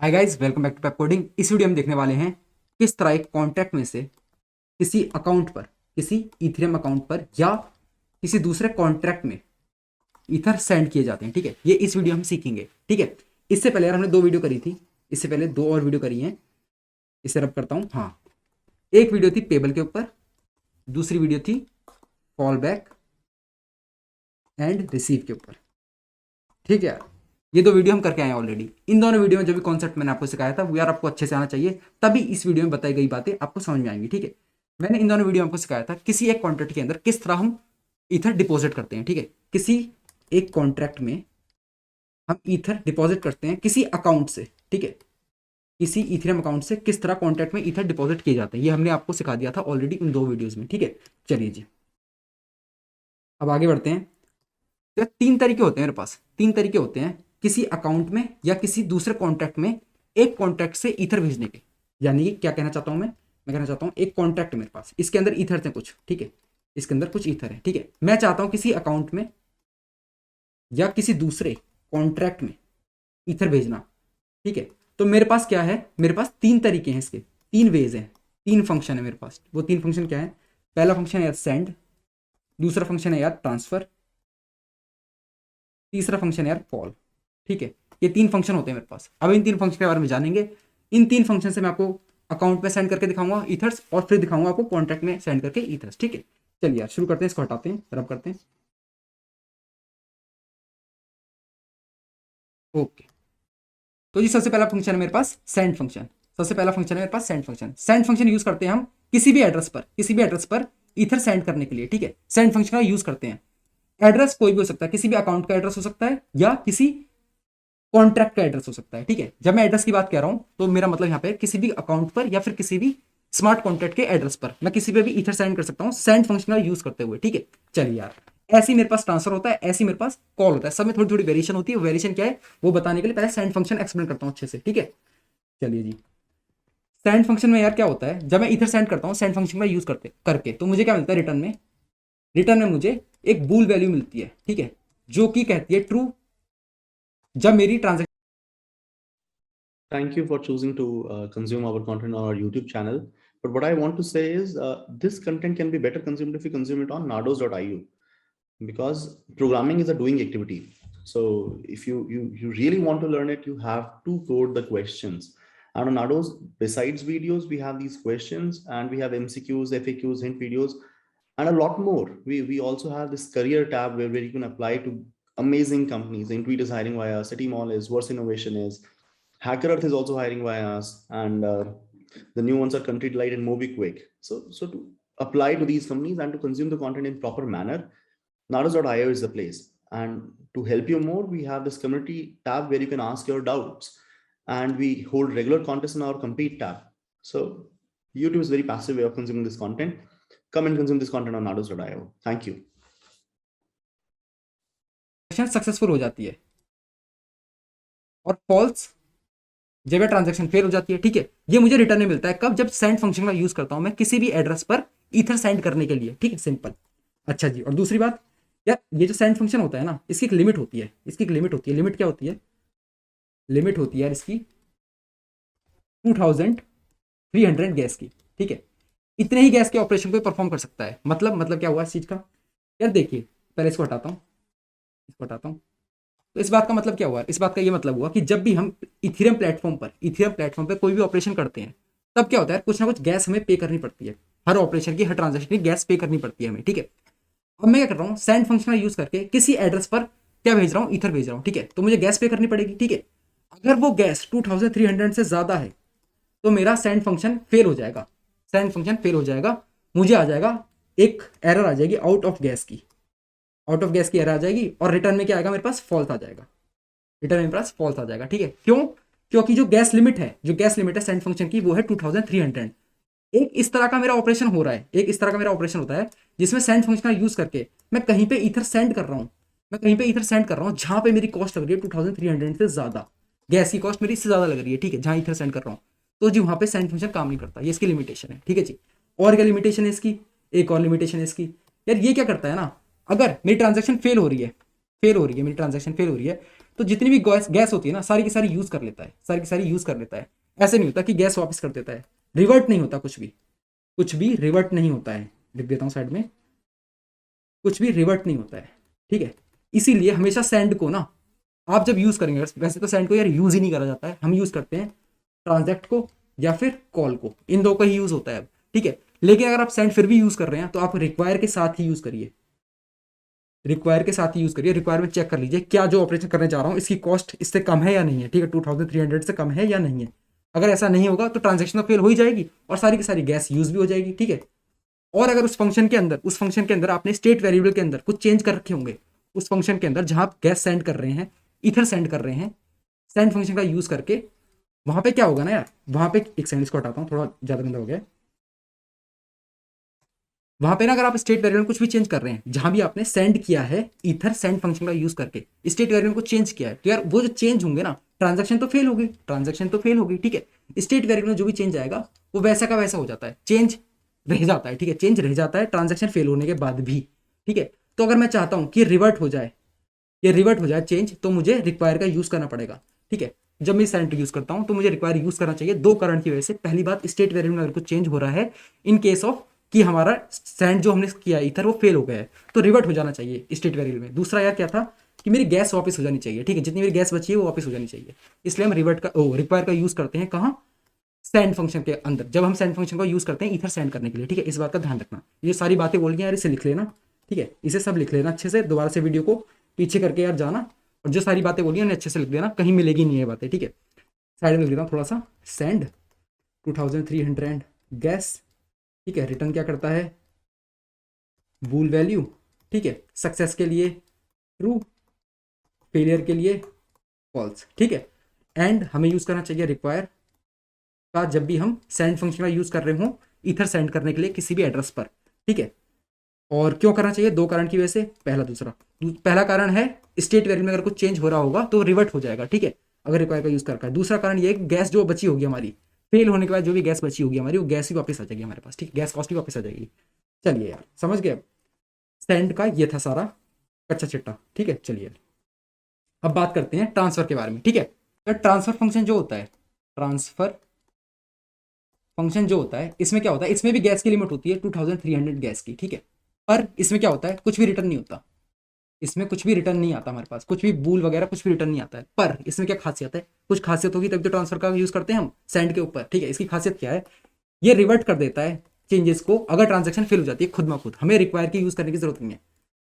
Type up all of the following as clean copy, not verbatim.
Hi guys, welcome back to Pepcoding. इस video में देखने वाले हैं किस तरह एक कॉन्ट्रैक्ट में से किसी अकाउंट पर, किसी इथेरियम अकाउंट पर या किसी दूसरे कॉन्ट्रैक्ट में इथर सेंड किए जाते हैं। ठीक है, ये इस वीडियो में हम सीखेंगे। ठीक है, इससे पहले यार हमने दो वीडियो करी थी, इससे पहले दो और वीडियो करी हैं। इसे रब करता हूँ। हाँ, एक वीडियो थी पेबल के ऊपर, दूसरी वीडियो थी फॉल बैक एंड रिसीव के ऊपर। ठीक है यार, ये दो वीडियो हम करके आए हैं ऑलरेडी। इन दोनों वीडियो में जो भी कॉन्सेप्ट मैंने आपको सिखाया था वो यार आपको अच्छे से आना चाहिए, तभी इस वीडियो में बताई गई बातें आपको समझ में आएंगी। ठीक है, मैंने इन दोनों वीडियो में आपको सिखाया था किसी एक कॉन्ट्रैक्ट के अंदर किस तरह हम ईथर डिपॉजिट करते हैं। ठीक है, किसी एक कॉन्ट्रैक्ट में हम ईथर डिपॉजिट करते हैं किसी अकाउंट से। ठीक है, किसी इथेरियम अकाउंट से किस तरह कॉन्ट्रैक्ट में ईथर डिपॉजिट किए जाते हैं, ये हमने आपको सिखा दिया था ऑलरेडी इन दो वीडियोज में। ठीक है, चलिए जी, अब आगे बढ़ते हैं। तो तीन तरीके होते हैं मेरे पास, तीन तरीके होते हैं किसी अकाउंट में या किसी दूसरे कॉन्ट्रैक्ट में एक कॉन्ट्रैक्ट से ईथर भेजने के। यानी कि क्या कहना चाहता हूं मैं कहना चाहता हूं एक कॉन्ट्रैक्ट मेरे पास, इसके अंदर ईथर थे कुछ। ठीक है, इसके अंदर कुछ ईथर है। ठीक है, मैं चाहता हूं किसी अकाउंट में या किसी दूसरे कॉन्ट्रैक्ट में ईथर भेजना। ठीक है, तो मेरे पास क्या है, मेरे पास तीन तरीके हैं, इसके तीन वेज हैं, तीन फंक्शन है मेरे पास। वो तीन फंक्शन क्या है? पहला फंक्शन है यार सेंड, दूसरा फंक्शन है यार ट्रांसफर, तीसरा फंक्शन है यार कॉल। ठीक है, ये तीन फंक्शन होते हैं मेरे पास। अब इन तीन फंक्शन के बारे में जानेंगे। इन तीन फंक्शन से मैं आपको अकाउंट में सेंड करके दिखाऊंगा ईथर्स, और फिर दिखाऊंगा आपको कॉन्ट्रैक्ट में सेंड करके ईथर्स। ठीक है, चलिए यार शुरू करते हैं, इसको हटाते हैं, रब करते हैं। ओके, तो जी सबसे पहला फंक्शन है मेरे पास सेंड फंक्शन। सबसे पहला फंक्शन है मेरे पास send function. Send function use करते हैं हम किसी भी एड्रेस पर ईथर सेंड करने के लिए। ठीक है, सेंड फंक्शन का यूज करते हैं। एड्रेस कोई भी हो सकता है, किसी भी अकाउंट का एड्रेस हो सकता है या किसी कॉन्ट्रैक्ट का एड्रेस हो सकता है। ठीक है, जब मैं एड्रेस की बात कर रहा हूं तो मेरा मतलब यहाँ पे किसी भी अकाउंट पर या फिर किसी भी स्मार्ट कॉन्ट्रैक्ट के एड्रेस पर मैं किसी पे भी ईथर सेंड कर सकता हूँ सेंड फंक्शन का यूज करते हुए। ठीक है, चलिए यार, ऐसी मेरे पास ट्रांसफर होता है, ऐसी मेरे पास कॉल होता है। सब में थोड़ी थोड़ी वेरिएशन होती है। वेरिएशन क्या है वो बताने के लिए पहले सेंड फंक्शन एक्सप्लेन करता हूँ अच्छे से। ठीक है, चलिए जी, सेंड फंक्शन में यार क्या होता है, जब मैं ईथर सेंड करता हूँ सेंड फंक्शन का यूज करते करके, तो मुझे क्या मिलता है रिटर्न में? रिटर्न में मुझे एक बूल वैल्यू मिलती है। ठीक है, जो कि कहती है ट्रू जब मेरी transaction. Thank you for choosing to consume our content on our YouTube channel. But what I want to say is this content can be better consumed if you consume it on nados.io, because programming is a doing activity. So if you really want to learn it, you have to code the questions. And on Nados, besides videos, we have these questions and we have MCQs, FAQs, hint videos, and a lot more. We also have this career tab where you can apply to amazing companies. Intuit is hiring via us, City Mall is, Verse Innovation is, Hacker Earth is also hiring via us, and the new ones are Country Delight and MobiQuick. So to apply to these companies and to consume the content in proper manner, Nados.io is the place. And to help you more, we have this community tab where you can ask your doubts, and we hold regular contests in our compete tab. So YouTube is a very passive way of consuming this content. Come and consume this content on Nados.io. Thank you. Successful हो जाती है और false जब यह transaction fail हो जाती है। ठीक है, ये मुझे रिटर्न में मिलता है कब? जब सेंड फंक्शन का यूज करता हूं मैं किसी भी एड्रेस पर ईथर सेंड करने के लिए। ठीक है, सिंपल। अच्छा जी, और दूसरी बात यार, ये जो सेंड फंक्शन होता है ना, इसकी एक लिमिट होती है। इसकी एक लिमिट होती है। लिमिट क्या होती है? लिमिट होती है यार इसकी 2300 गैस की। ठीक है, इतने ही गैस के ऑपरेशन को परफॉर्म कर सकता है। मतलब क्या हुआ इस चीज का? यार देखिए, पहले इसको हटाता हूँ, इसको हटाता हूँ। तो इस बात का मतलब क्या हुआ? इस बात का ये मतलब हुआ कि जब भी हम इथेरियम प्लेटफॉर्म पर कोई भी ऑपरेशन करते हैं, तब क्या होता है, कुछ ना कुछ गैस हमें पे करनी पड़ती है। हर ऑपरेशन की, हर ट्रांजेक्शन की गैस पे करनी पड़ती है हमें। ठीक है, अब मैं क्या कर रहा हूँ, सेंड फंक्शन का यूज करके किसी एड्रेस पर क्या भेज रहा हूँ, ईथर भेज रहा हूँ। ठीक है, तो मुझे गैस पे करनी पड़ेगी। ठीक है, अगर वो गैस 2300 से ज्यादा है तो मेरा सेंड फंक्शन फेल हो जाएगा। सेंड फंक्शन फेल हो जाएगा, मुझे आ जाएगा एक एरर आ जाएगी आउट ऑफ गैस की, आउट ऑफ गैस की एरर आ जाएगी, और रिटर्न में क्या आएगा मेरे पास? फॉल्स आ जाएगा। रिटर्न में मेरे पास फॉल्स आ जाएगा। ठीक है, क्यों? क्योंकि जो गैस लिमिट है सेंड फंक्शन की, वो है 2300। एक इस तरह का मेरा ऑपरेशन हो रहा है, एक इस तरह का मेरा ऑपरेशन होता है जिसमें सेंड फंक्शन का यूज करके मैं कहीं पे ईथर सेंड कर रहा हूँ, जहां पे मेरी कॉस्ट लग रही है 2300 से ज्यादा। गैस की कॉस्ट मेरी इससे ज्यादा लग रही है। ठीक है, जहां ईथर सेंड कर रहा हूँ, तो जी वहां पे सेंड फंक्शन काम नहीं करता। ये इसकी लिमिटेशन है। ठीक है जी, और क्या लिमिटेशन है इसकी? एक और लिमिटेशन है इसकी। यार ये क्या करता है ना, अगर मेरी ट्रांजेक्शन फेल हो रही है, फेल हो रही है, मेरी ट्रांजैक्शन फेल हो रही है, तो जितनी भी गैस गैस होती है ना सारी की सारी यूज कर लेता है, सारी की सारी यूज कर लेता है। ऐसे नहीं होता कि गैस वापस कर देता है, रिवर्ट नहीं होता कुछ भी, कुछ भी रिवर्ट नहीं होता है। लिख देता हूँ साइड में, कुछ भी रिवर्ट नहीं होता है, ठीक है। इसीलिए हमेशा सेंड को ना आप जब यूज करेंगे, वैसे तो सेंड को यार यूज ही नहीं करा जाता है, हम यूज करते हैं ट्रांजैक्ट को या फिर कॉल को, इन दो का ही यूज होता है अब, ठीक है। लेकिन अगर आप सेंड फिर भी यूज कर रहे हैं तो आप रिक्वायर के साथ ही यूज करिए, रिक्वायर के साथ ही यूज करिए। रिक्वायर में चेक कर लीजिए क्या जो ऑपरेशन करने जा रहा हूँ इसकी कॉस्ट इससे कम है या नहीं है, ठीक है, 2300 से कम है या नहीं है। अगर ऐसा नहीं होगा तो ट्रांजेक्शन तो फेल हो ही जाएगी और सारी की सारी गैस यूज भी हो जाएगी, ठीक है। और अगर उस फंक्शन के अंदर आपने स्टेट वेरिएबल के अंदर कुछ चेंज कर रखे होंगे, उस फंक्शन के अंदर जहां आप गैस सेंड कर रहे हैं, ईथर सेंड कर रहे हैं, सेंड फंक्शन का यूज करके, वहां पे क्या होगा ना यार, वहां पे एक सेकंड इसको हटाता हूँ, थोड़ा ज्यादा गंदा हो गया। वहां पे ना अगर आप स्टेट वेरिएबल कुछ भी चेंज कर रहे हैं, जहां भी आपने सेंड किया है ईथर सेंड फंक्शन का यूज करके स्टेट वेरिएबल को चेंज किया है, तो यार वो जो चेंज होंगे ना, ट्रांजैक्शन तो फेल होगी, ट्रांजैक्शन तो फेल होगी, ठीक है। स्टेट वेरिएबल में जो भी चेंज आएगा वो वैसा का वैसा हो जाता है, चेंज रह जाता है, ठीक है, चेंज रह जाता है ट्रांजैक्शन फेल होने के बाद भी, ठीक है। तो अगर मैं चाहता हूं कि रिवर्ट हो जाए, ये रिवर्ट हो जाए चेंज, तो मुझे रिक्वायर का यूज करना पड़ेगा, ठीक है। जब मैं सेंड यूज करता हूं तो मुझे रिक्वायर यूज करना चाहिए दो कारण की वजह से। पहली बात, स्टेट वेरिएबल में अगर कुछ चेंज हो रहा है इन केस ऑफ कि हमारा सेंड जो हमने किया इधर वो फेल हो गया है, तो रिवर्ट हो जाना चाहिए स्टेट वेरिएबल में। दूसरा यार क्या था कि मेरी गैस वापस हो जानी चाहिए, ठीक है, जितनी मेरी गैस बची है वो वापस हो जानी चाहिए। इसलिए हम रिक्वायर का यूज करते हैं कहाँ, सेंड फंक्शन के अंदर। जब हम सेंड फंक्शन का यूज करते हैं इधर सेंड करने के लिए, ठीक है, इस बात का ध्यान रखना। ये सारी बातें बोल गया यार, इसे लिख लेना, ठीक है, इसे सब लिख लेना अच्छे से, दोबारा से वीडियो को पीछे करके यार जाना, और जो सारी बातें बोली उन्हें अच्छे से लिख देना, कहीं मिलेगी नहीं ये बातें, ठीक है। साइड में लिख देता हूँ थोड़ा सा, सेंड 2300 गैस, ठीक है, रिटर्न क्या करता है, बूल वैल्यू, ठीक है, सक्सेस के लिए ट्रू, फेलियर के लिए फॉल्स, ठीक है। एंड हमें यूज करना चाहिए रिक्वायर का जब भी हम सेंड फंक्शन का यूज कर रहे हो इथर सेंड करने के लिए किसी भी एड्रेस पर, ठीक है। और क्यों करना चाहिए, दो कारण की वजह से। पहला कारण है स्टेट वेरिएबल में अगर कुछ चेंज हो रहा होगा तो रिवर्ट हो जाएगा, ठीक है, अगर रिक्वायर का यूज करता है। दूसरा कारण ये है गैस जो बची होगी हमारी, फेल होने के बाद जो भी गैस बची होगी हमारी, वो गैस ही वापस आ जाएगी हमारे पास, ठीक है, गैस कॉस्ट भी वापस आ जाएगी। चलिए यार समझ गए, सेंड का ये था सारा कच्चा चिट्टा, ठीक है। चलिए अब बात करते हैं ट्रांसफर के बारे में, ठीक है। तो ट्रांसफर फंक्शन जो होता है, ट्रांसफर फंक्शन जो होता है, इसमें क्या होता है, इसमें भी गैस की लिमिट होती है 2300 गैस की, ठीक है। पर इसमें क्या होता है, कुछ भी रिटर्न नहीं होता, इसमें कुछ भी रिटर्न नहीं आता हमारे पास, कुछ भी बूल वगैरह कुछ भी रिटर्न नहीं आता है। पर इसमें क्या खासियत है, कुछ खासियत होगी तभी तो ट्रांसफर का यूज करते हैं हम सेंड के ऊपर, ठीक है। इसकी खासियत क्या है, ये रिवर्ट कर देता है चेंजेस को अगर ट्रांजेक्शन फेल हो जाती है खुद में खुद, हमें रिक्वायर की यूज करने की जरूरत नहीं है,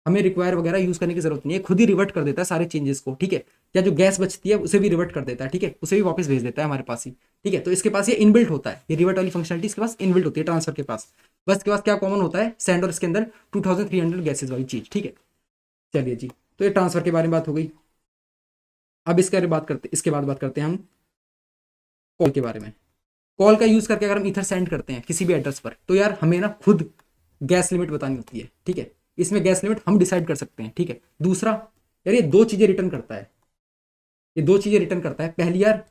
हमें रिक्वायर वगैरह यूज करने की जरूरत नहीं है, खुद ही रिवर्ट कर देता है सारे चेंजेस को, ठीक है। या जो गैस बचती है उसे भी रिवर्ट कर देता है, ठीक है, उसे भी वापस भेज देता है हमारे पास ही, ठीक है। तो इसके पास ये इनबिल्ट होता है, ये रिवर्ट वाली फंक्शनलिटी इसके पास इनबिल्ट होती है ट्रांसफर के पास। बस इसके पास क्या कॉमन होता है, सेंड और इसके अंदर 2300 गैसेज वाली चीज, ठीक है। चलिए जी, तो ये ट्रांसफर के बारे में बात हो गई। अब इसके बाद बात करते हैं हम कॉल के बारे में। कॉल का यूज करके अगर हम इथर सेंड करते हैं किसी भी एड्रेस पर, तो यार हमें ना खुद गैस लिमिट बतानी होती है, ठीक है। इसमें गैस लिमिट हम डिसाइड कर सकते हैं, ठीक है। दूसरा यार ये दो चीजें रिटर्न करता है, ये दो चीजें रिटर्न करता है। पहली यार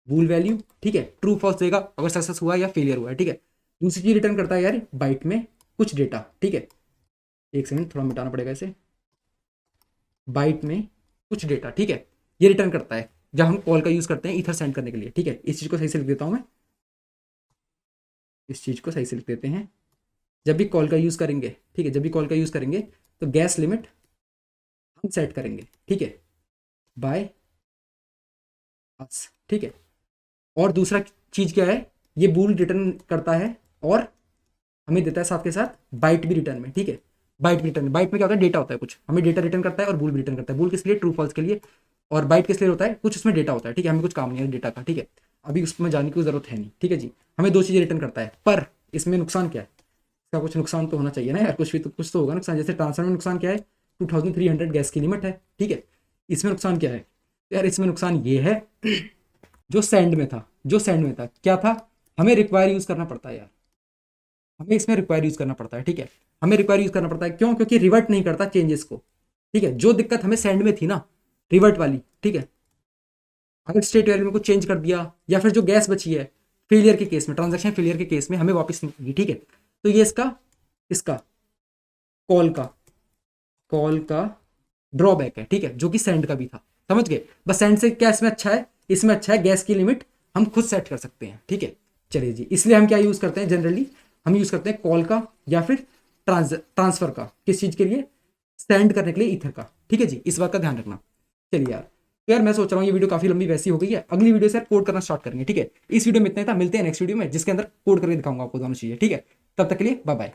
बूल वैल्यू, ठीक है, ट्रू फॉल्स देगा अगर सक्सेस हुआ या फेलियर हुआ है, ठीक है। दूसरी चीज रिटर्न करता है यार बाइट में कुछ डेटा, ठीक है। एक सेकंड थोड़ा मिटाना पड़ेगा इसे, बाइट में कुछ डेटा, ठीक है, ये रिटर्न करता है जब हम कॉल का यूज करते हैं इथर सेंड करने के लिए, ठीक है। इस चीज को सही से लिख देता हूं मैं, इस चीज को सही से लिख देते हैं। जब भी कॉल का यूज करेंगे, ठीक है, जब भी कॉल का यूज करेंगे तो गैस लिमिट हम सेट करेंगे, ठीक है, बाय अस, ठीक है। और दूसरा चीज क्या है, ये बूल रिटर्न करता है और हमें देता है साथ के साथ बाइट भी रिटर्न में, ठीक है। बाइट भी रिटर्न, बाइट में क्या होता है, डेटा होता है कुछ, हमें डेटा रिटर्न करता है और बूल भी रिटर्न करता है। बूल किस लिए, ट्रू फॉल्स के लिए, और बाइट किस लिए होता है, कुछ उसमें डेटा होता है, ठीक है, हमें कुछ काम नहीं है डेटा का, ठीक है, अभी उसमें जाने की जरूरत है नहीं, ठीक है जी। हमें दो चीजें रिटर्न करता है, पर इसमें नुकसान क्या है, इसका कुछ नुकसान तो होना चाहिए ना यार, कुछ भी तो कुछ तो होगा नुकसान। जैसे ट्रांसफर में नुकसान क्या है, 2300 गैस की लिमिट है, ठीक है। इसमें नुकसान क्या है यार, इसमें नुकसान ये है जो सेंड में था, जो सेंड में था क्या था, हमें रिक्वायर यूज करना पड़ता है यार, हमें इसमें रिक्वायर यूज करना पड़ता है, ठीक है। हमें रिक्वायर यूज करना पड़ता है क्यों, क्योंकि रिवर्ट नहीं करता चेंजेस को, ठीक है। जो दिक्कत हमें सेंड में थी ना, रिवर्ट वाली, ठीक है, अगर स्टेट वैल्यू में कुछ चेंज कर दिया या फिर जो गैस बची है फेलियर के केस में, ट्रांजैक्शन फेलियर के केस में हमें वापस नहीं मिलेगी, ठीक है। तो ये इसका इसका कॉल का ड्रॉबैक है, ठीक है, जो कि सेंड का भी था, समझ गए। बस सेंड से क्या इसमें अच्छा है, इसमें अच्छा है गैस की लिमिट हम खुद सेट कर सकते हैं, ठीक है। चलिए जी, इसलिए हम क्या यूज़ करते हैं जनरली, हम यूज़ करते हैं कॉल का या फिर ट्रांसफर का, किस चीज़ के लिए, सेंड करने के लिए ईथर का, ठीक है जी, इस बात का ध्यान रखना। चलिए यार, तो यार मैं सोच रहा हूँ ये वीडियो काफी लंबी वैसी हो गई है, अगली वीडियो से कोड करना स्टार्ट करेंगे, ठीक है। इस वीडियो में इतना ही था, मिलते हैं नेक्स्ट वीडियो में जिसके अंदर कोड करके दिखाऊंगा आपको दोनों चीजें, ठीक है। तब तक के लिए बाय बाय।